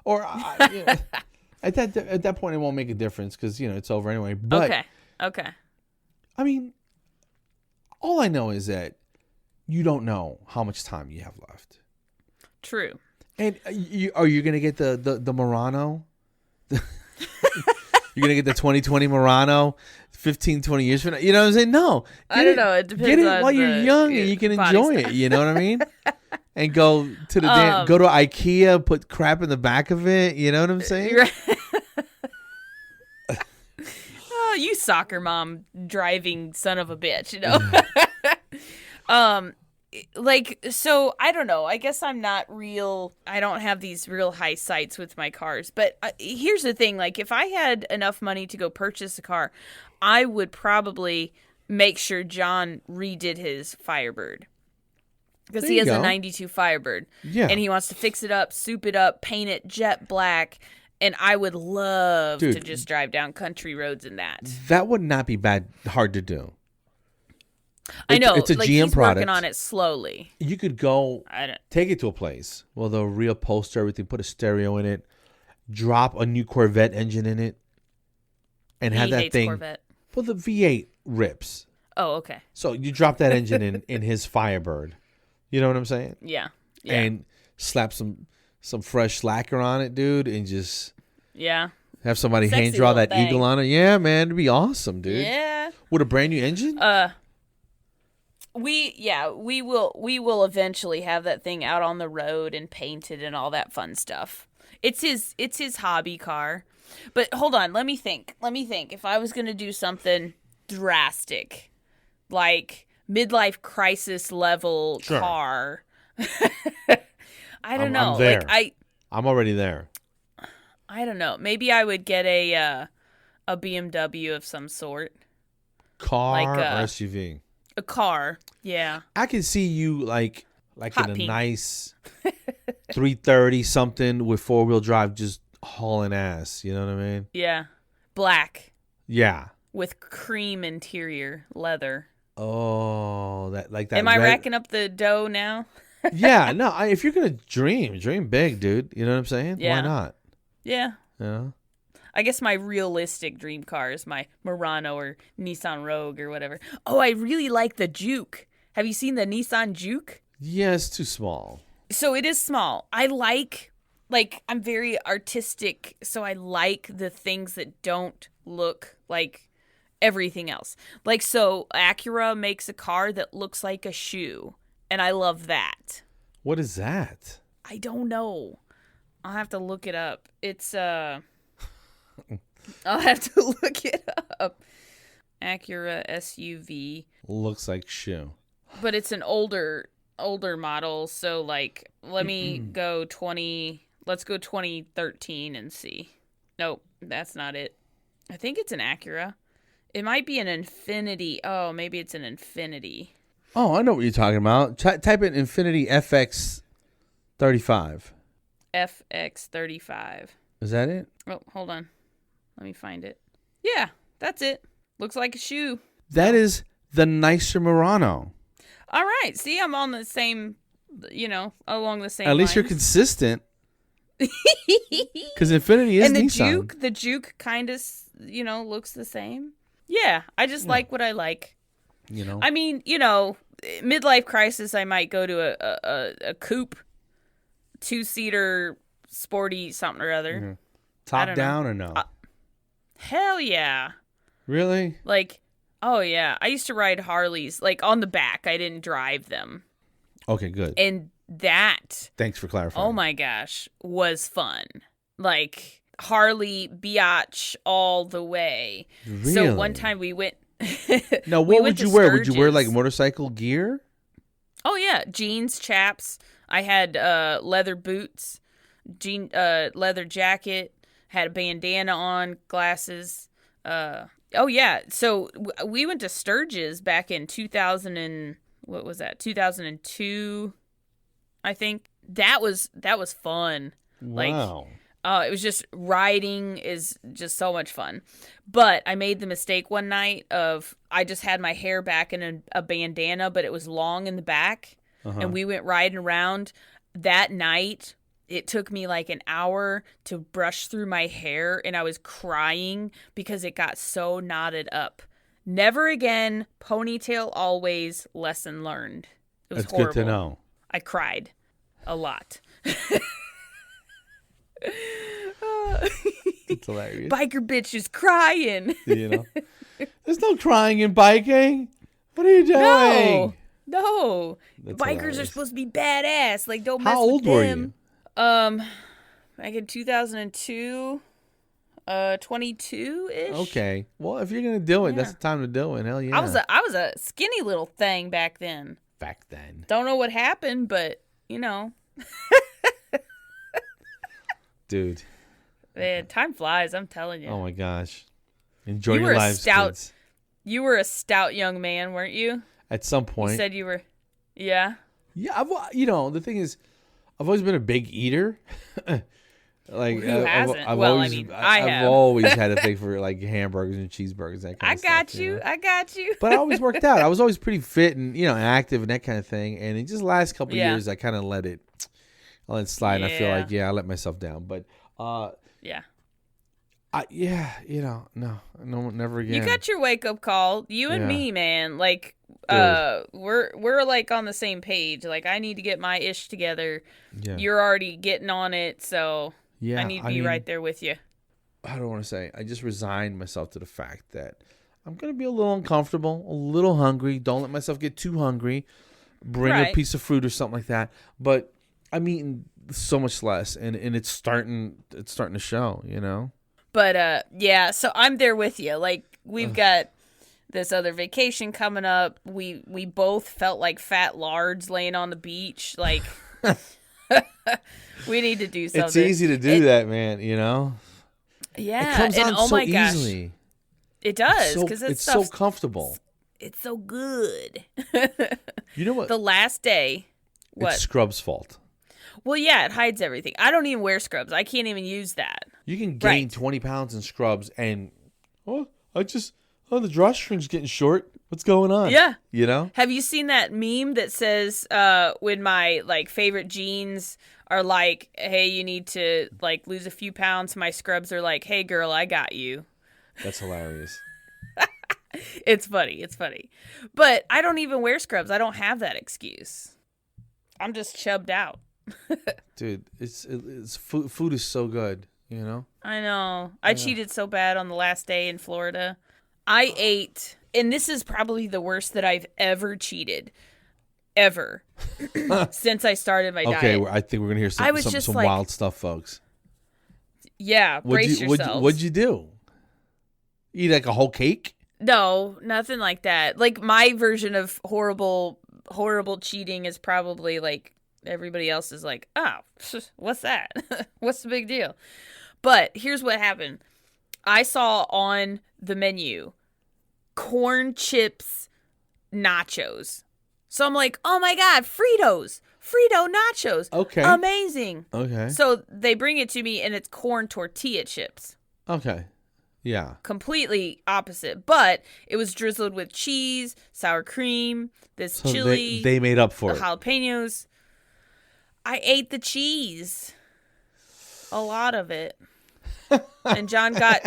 or at that point it won't make a difference because it's over anyway. But Okay. I mean, all I know is that you don't know how much time you have left. True. And are you gonna get the Murano? You're gonna get the 2020 Murano 15, 20 years from now. You know what I'm saying? No. I don't know. It depends Get it on while you're young and you can enjoy it. You know what I mean? And go to the go to IKEA, put crap in the back of it. You know what I'm saying? Right. Oh, you soccer mom driving son of a bitch, So I don't know. I guess I'm not real. I don't have these real high sights with my cars. But here's the thing. Like, if I had enough money to go purchase a car, I would probably make sure John redid his Firebird. Because he has a 92 Firebird. Yeah. And he wants to fix it up, soup it up, paint it jet black. And I would love to just drive down country roads in that. That would not be hard to do. I know. It's a like, GM he's product. working on it slowly. You could go take it to a place. Well, they'll reupholster everything, put a stereo in it, drop a new Corvette engine in it, and have that thing. Corvette. Well, the V8 rips. Oh, okay. So you drop that engine in his Firebird. You know what I'm saying? Yeah. And slap some fresh lacquer on it, dude, and just have somebody Sexy hand draw little that thing. eagle on it. Yeah, man, it'd be awesome, dude. Yeah. With a brand new engine? We will eventually have that thing out on the road and painted and all that fun stuff. It's his hobby car. But hold on, let me think. If I was going to do something drastic, like midlife crisis level car. I don't know. I'm there. Like I'm already there. I don't know. Maybe I would get a BMW of some sort. Car Like, or SUV? A car. Yeah. I can see you like Hot in a pink. nice 330 something with 4-wheel drive, just hauling ass. You know what I mean? Yeah. Black Yeah. with cream interior leather. Oh, that like that. Am I red- racking up the dough now? Yeah. No. If you're gonna dream big, dude. You know what I'm saying? Yeah. Why not? Yeah. You know? I guess my realistic dream car is my Murano or Nissan Rogue or whatever. Oh, I really like the Juke. Have you seen the Nissan Juke? Yeah, it's too small. So it is small. I like I'm very artistic, so I like the things that don't look like everything else. Like, so Acura makes a car that looks like a shoe, and I love that. What is that? I don't know. I'll have to look it up. It's I'll have to look it up. Acura SUV, Looks like shoe. but it's an older model, so like let me go 2013 and see. Nope, that's not it. I think it's an Acura. It might be an Infinity. Oh, maybe it's an Infinity. Oh, I know what you're talking about. Type in Infinity FX35. FX35. Is that it? Oh, hold on. Let me find it. Yeah, that's it. Looks like a shoe. That is the nicer Murano. All right. See, I'm on the same, along the same At least you're lines. consistent. Because Infinity is And the Nissan. Juke kind of, looks the same. Yeah, I just like what I like. You know? I mean, midlife crisis, I might go to a coupe, 2-seater, sporty something or other. Mm-hmm. Top down or no? Hell yeah. Really? Like, oh yeah. I used to ride Harleys, like on the back. I didn't drive them. Okay, good. And that, Thanks for clarifying. oh my gosh, was fun. Like, Harley biatch all the way. Really? So one time we went. Now, what would you wear? Would you wear like motorcycle gear? Oh yeah, jeans, chaps. I had leather boots, leather jacket. Had a bandana on, glasses. Oh yeah, so we went to Sturgis back in 2000 and what was that? 2002, I think. That was fun. Wow. It was just riding is just so much fun. But I made the mistake one night of I just had my hair back in a bandana, but it was long in the back. And we went riding around. That night, it took me like an hour to brush through my hair, and I was crying because it got so knotted up. Never again, ponytail always, lesson learned. It was horrible. Good to know. I cried a lot. It's hilarious. Biker bitch is crying. There's no crying in biking. What are you doing? No. That's Bikers hilarious. are supposed to be badass. Like, don't mess How old with were them. Like in 2002, 22-ish. Okay. Well, if you're gonna do it, Yeah. that's the time to do it. Hell yeah. I was a skinny little thing back then. Back then. Don't know what happened, but Dude. man, time flies. I'm telling you. Oh my gosh. Enjoy You were your a lives, stout- kids. You were a stout young man, weren't you? At some point. You said you were. Yeah. Yeah, the thing is, I've always been a big eater. Like, Who hasn't? I've Well, always, I mean, I I've have. always had a thing for like hamburgers and cheeseburgers, that kind I of got stuff. you. Know? I got you. But I always worked out. I was always pretty fit and active and that kind of thing. And in just the last couple of years, I kind of let it slide. And I feel like I let myself down. But Yeah. no, never again. You got your wake up call. You and me, man. Like, Dude. we're like on the same page. Like, I need to get my ish together. Yeah. You're already getting on it, so Yeah, I need to be right there with you. I don't want to say. I just resigned myself to the fact that I'm gonna be a little uncomfortable, a little hungry. Don't let myself get too hungry. Bring a Right. piece of fruit or something like that. But I'm eating so much less, and it's starting to show. But yeah, so I'm there with you. Like, we've got this other vacation coming up. We both felt like fat lards laying on the beach. Like, we need to do something. It's easy to do that, man. Yeah, It comes and on oh so my gosh, easily. it does because It's so comfortable. It's so good. You know what? The last day, what? It's Scrub's fault. Well, yeah, it hides everything. I don't even wear scrubs. I can't even use that. You can gain Right. 20 pounds in Scrubs, and the drawstring's getting short. What's going on? Yeah. Have you seen that meme that says when my like favorite jeans are like, hey, you need to like lose a few pounds, my scrubs are like, hey girl, I got you. That's hilarious. It's funny. But I don't even wear scrubs. I don't have that excuse. I'm just chubbed out. Dude, it's food is so good, I know. I cheated so bad on the last day in Florida. I ate, and this is probably the worst that I've ever cheated. Ever. Since I started my diet. Okay, I think we're going to hear some like, wild stuff, folks. Yeah, brace yourselves. What'd you do? Eat like a whole cake? No, nothing like that. Like, my version of horrible cheating is probably like everybody else is like, oh, what's that? What's the big deal? But here's what happened. I saw on the menu corn chips nachos. So I'm like, oh my God, Frito nachos. Okay. Amazing. Okay. So they bring it to me and it's corn tortilla chips. Okay. Yeah. Completely opposite. But it was drizzled with cheese, sour cream, this So chili. they made up for the it. Jalapenos. I ate the cheese. A lot of it. And John got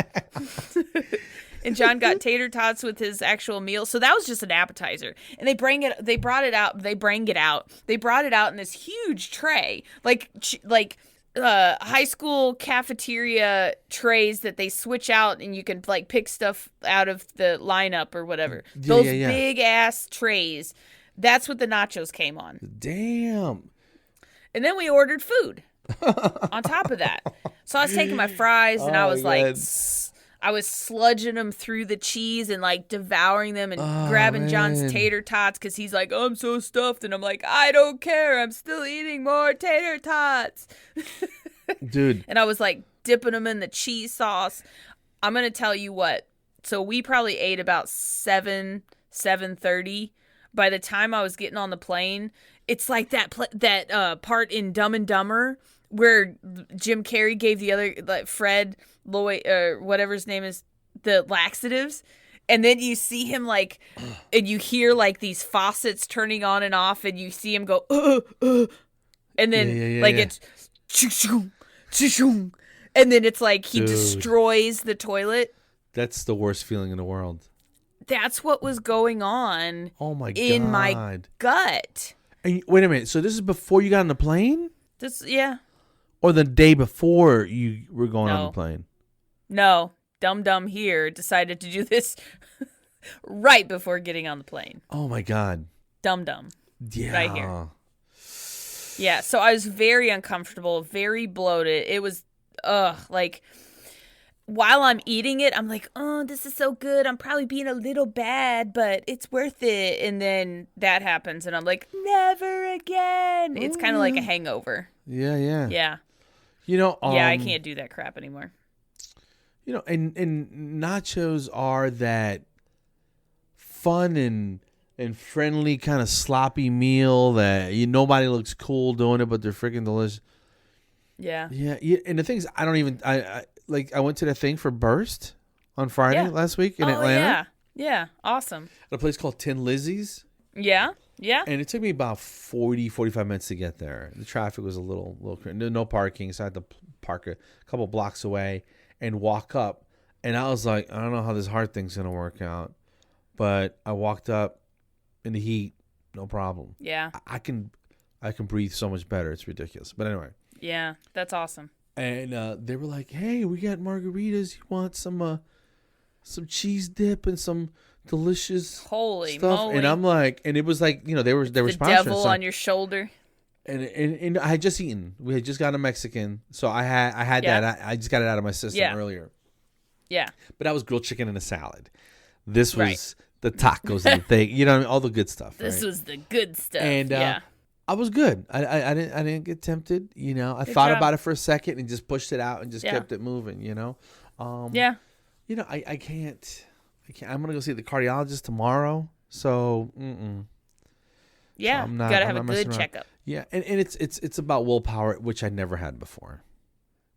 and John got tater tots with his actual meal. So that was just an appetizer. And they brought it out in this huge tray, like high school cafeteria trays that they switch out and you can like pick stuff out of the lineup or whatever. Those big ass trays. That's what the nachos came on. Damn. And then we ordered food on top of that. So I was taking my fries and I was I was sludging them through the cheese and like devouring them and grabbing John's tater tots because he's like, I'm so stuffed. And I'm like, I don't care. I'm still eating more tater tots. Dude. And I was like dipping them in the cheese sauce. I'm going to tell you what. So we probably ate about 7:30. By the time I was getting on the plane, it's like that part in Dumb and Dumber where Jim Carrey gave the other, like Fred Lloyd, or whatever his name is, the laxatives. And then you see him like, and you hear like these faucets turning on and off, and you see him go, and then it's, and then it's like he destroys the toilet. That's the worst feeling in the world. That's what was going on. Oh my God. In my gut. And wait a minute. So this is before you got on the plane? Yeah. Or the day before you were going on the plane? No. Dum here decided to do this right before getting on the plane. Oh my God. Dum. Yeah. Right here. Yeah. So I was very uncomfortable, very bloated. It was, like, while I'm eating it, I'm like, oh, this is so good. I'm probably being a little bad, but it's worth it. And then that happens, and I'm like, never again. It's kind of like a hangover. Yeah. Yeah. You know, yeah, I can't do that crap anymore. You know, and nachos are that fun and friendly kind of sloppy meal that nobody looks cool doing it, but they're freaking delicious. Yeah. Yeah. And the thing is, I went to the thing for Burst on Friday last week in Atlanta. Yeah. Awesome. At a place called Tin Lizzie's. Yeah. And it took me about 45 minutes to get there. The traffic was a little no parking, so I had to park a couple blocks away and walk up. And I was like, I don't know how this heart thing's going to work out. But I walked up in the heat, no problem. Yeah. I can breathe so much better. It's ridiculous. But anyway. Yeah, that's awesome. And they were like, "Hey, we got margaritas. You want some cheese dip and some delicious stuff?" Moly. And I'm like, and it was like, they were sponsoring. The devil on your shoulder. And I had just eaten. We had just got a Mexican, so I had that. I just got it out of my system earlier. Yeah. But that was grilled chicken and a salad. This was the tacos and the thing. All the good stuff. This was the good stuff. And I was good. I didn't get tempted. I thought about it for a second and just pushed it out and just kept it moving. Yeah. I can't. I'm gonna go see the cardiologist tomorrow. So. Yeah. So you gotta have a good checkup. Yeah, and it's about willpower, which I never had before.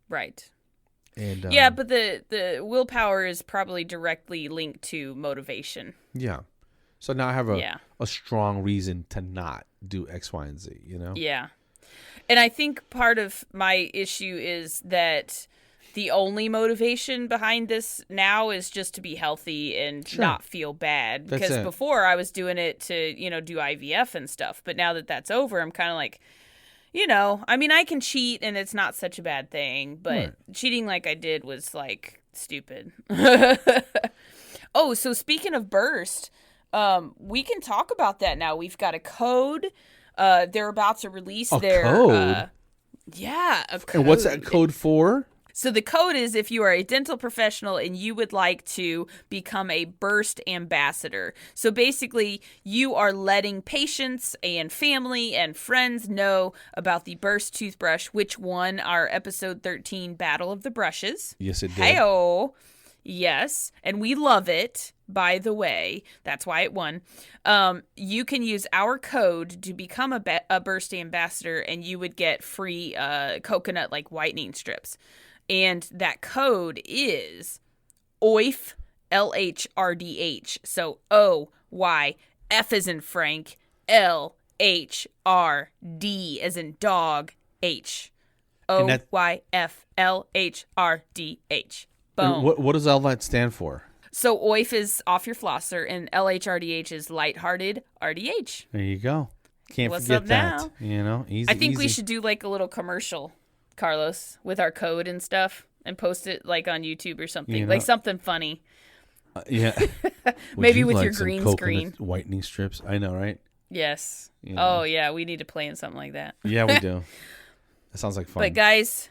Right. And but the willpower is probably directly linked to motivation. Yeah. So now I have a strong reason to not do X, Y, and Z, Yeah. And I think part of my issue is that the only motivation behind this now is just to be healthy and not feel bad. Because before I was doing it to, do IVF and stuff. But now that that's over, I'm kind of like, I can cheat and it's not such a bad thing. But cheating like I did was like stupid. Oh, so speaking of Burst, we can talk about that now. We've got a code. They're about to release their code. A code. And what's that code for? So the code is if you are a dental professional and you would like to become a Burst ambassador. So basically, you are letting patients and family and friends know about the Burst toothbrush, which won our episode 13 Battle of the Brushes. Yes, it did. Hey-oh. Yes, and we love it, by the way. That's why it won. You can use our code to become a Burst ambassador, and you would get free coconut whitening strips. And that code is OYF, LHRDH. So OYF as in Frank, LHRD as in dog, H. OYF, LHRDH. Boom. What does all that stand for? So OYF is off your flosser, and LHRDH is lighthearted RDH. There you go. Can't What's forget up that. now? You know, easy. I think we easy. should do like a little commercial, Carlos, with our code and stuff, and post it like on YouTube or something, You know- like something funny. Yeah. Would Maybe you with like your some green coconut screen. whitening strips. I know, right? Yes. You know. Oh yeah, we need to play in something like that. Yeah, we do. That sounds like fun. But guys,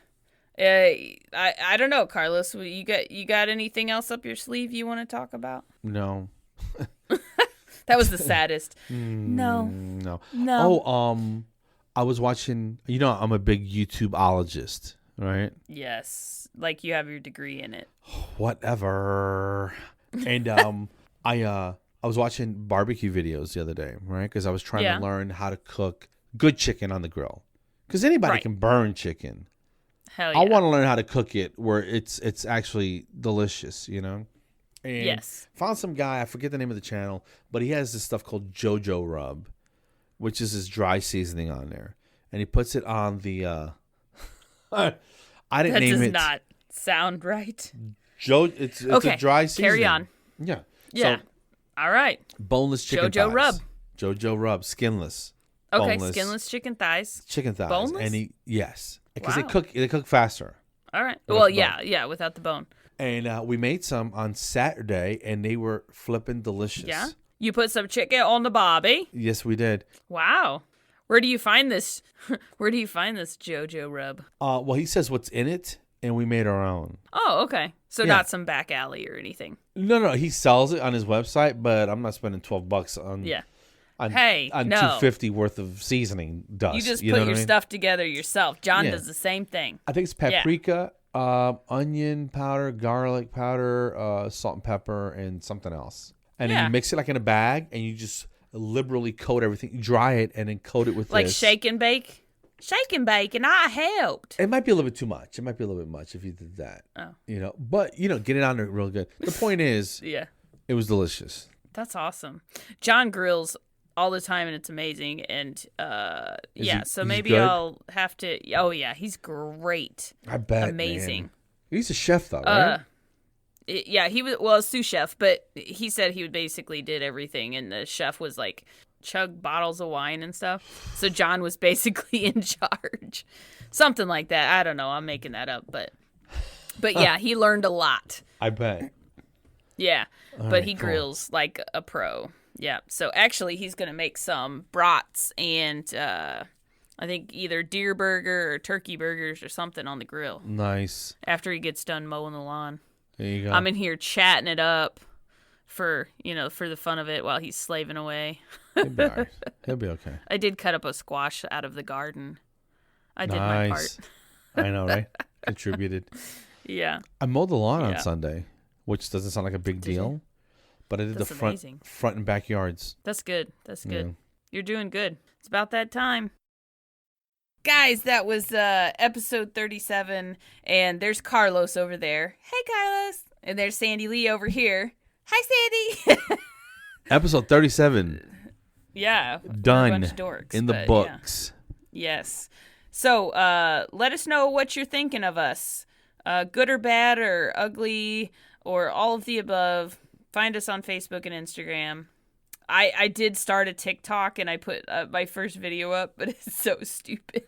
I don't know, Carlos. You got anything else up your sleeve you want to talk about? No. That was the saddest. No. No. No. Oh, I was watching. You know, I'm a big YouTubeologist, right? Yes, like you have your degree in it. Whatever. And I was watching barbecue videos the other day, right? Because I was trying Yeah. to learn how to cook good chicken on the grill. Because anybody Right. can burn chicken. Hell yeah. I want to learn how to cook it where it's actually delicious, you know? And Yes. found some guy, I forget the name of the channel, but he has this stuff called JoJo Rub, which is his dry seasoning on there. And he puts it on the I didn't That name does it. not sound right. It's Okay, a dry seasoning. carry on. Yeah. Yeah. So, All right. boneless chicken JoJo thighs. Rub. JoJo Rub, skinless. Okay, Boneless skinless chicken thighs. chicken thighs. Boneless? And yes. Because Wow. they cook faster. All right. Without Well, the yeah, without the bone. And we made some on Saturday, and they were flipping delicious. Yeah. You put some chicken on the barbie. Yes, we did. Wow. Where do you find this? Where do you find this JoJo Rub? Well, he says what's in it, and we made our own. Oh, okay. So Yeah. not some back alley or anything. No, he sells it on his website, but I'm not spending $12 on Yeah. on, Hey, on no. $2.50 worth of seasoning dust. You just know put what your I mean? stuff together yourself. John Yeah. does the same thing. I think it's paprika, onion powder, garlic powder, salt and pepper, and something else. And then Yeah. you mix it like in a bag, and you just liberally coat everything. You dry it, and then coat it with Like this. shake and bake? Shake and bake, and I helped. It might be a little bit too much. It might be a little bit much if you did that. Oh. You know, but get it on there real good. The point is, Yeah. it was delicious. That's awesome. John grills all the time, and it's amazing. And yeah, so he's maybe good? I'll have to. Oh yeah, he's great. I bet. Amazing. Man. He's a chef, though, right? Yeah, he was a sous chef, but he said he basically did everything, and the chef was like chug bottles of wine and stuff. So John was basically in charge, something like that. I don't know. I'm making that up, but yeah, he learned a lot. I bet. Yeah, but right, he cool. grills like a pro. Yeah, so actually he's gonna make some brats and I think either deer burger or turkey burgers or something on the grill Nice. after he gets done mowing the lawn. There you go. I'm in here chatting it up for the fun of it while he's slaving away. He'll be all right. He'll be okay. I did cut up a squash out of the garden. I did my part. Nice. I know, right? Contributed. Yeah. I mowed the lawn Yeah. on Sunday, which doesn't sound like a big Did you? deal, but I did That's the amazing. front and backyards. That's good. That's good. Yeah. You're doing good. It's about that time. Guys, that was episode 37, and there's Carlos over there. Hey, Carlos. And there's Sandy Lee over here. Hi, Sandy. Episode 37 Yeah. we're a done bunch of dorks, in the but yeah. books. Yes. So, let us know what you're thinking of us. Good or bad or ugly or all of the above. Find us on Facebook and Instagram. I did start a TikTok and I put my first video up, but it's so stupid.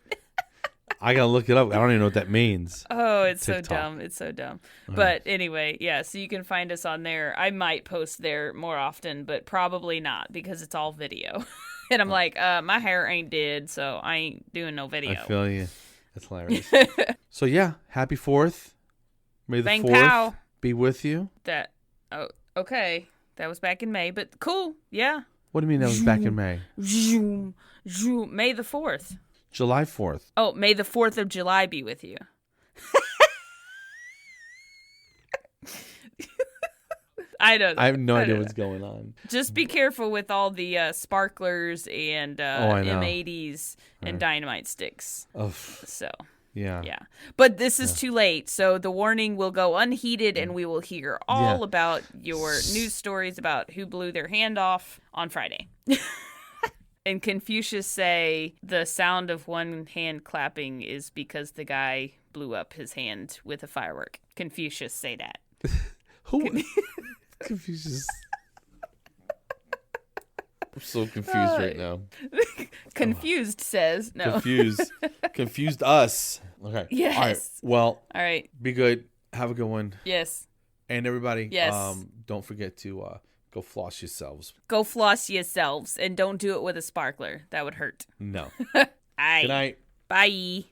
I gotta look it up. I don't even know what that means. Oh, it's TikTok. so dumb. It's so dumb. But anyway, yeah, so you can find us on there. I might post there more often, but probably not because it's all video. And I'm like, my hair ain't dead, so I ain't doing no video. I feel you. That's hilarious. So yeah, happy 4th. May the Bang 4th pow. be with you. Oh, okay. That was back in May, but cool. Yeah. What do you mean that was back in May? Zoom, zoom. May the 4th. July 4th. Oh, may the 4th of July be with you. I don't know. I have no I idea don't what's going on. Just be careful with all the sparklers and I know. M80s and dynamite sticks. Oh, So, yeah. yeah. But this is too late, so the warning will go unheeded and we will hear all Yeah. about your news stories about who blew their hand off on Friday. And Confucius say the sound of one hand clapping is because the guy blew up his hand with a firework. Confucius say that. Who? Confuses. I'm so confused right now. Confused says no. Confused us. Okay. Yes. All right. Well. All right. Be good. Have a good one. Yes. And everybody. Yes. Don't forget to go floss yourselves. Go floss yourselves, and don't do it with a sparkler. That would hurt. No. Aye. Good night. Bye.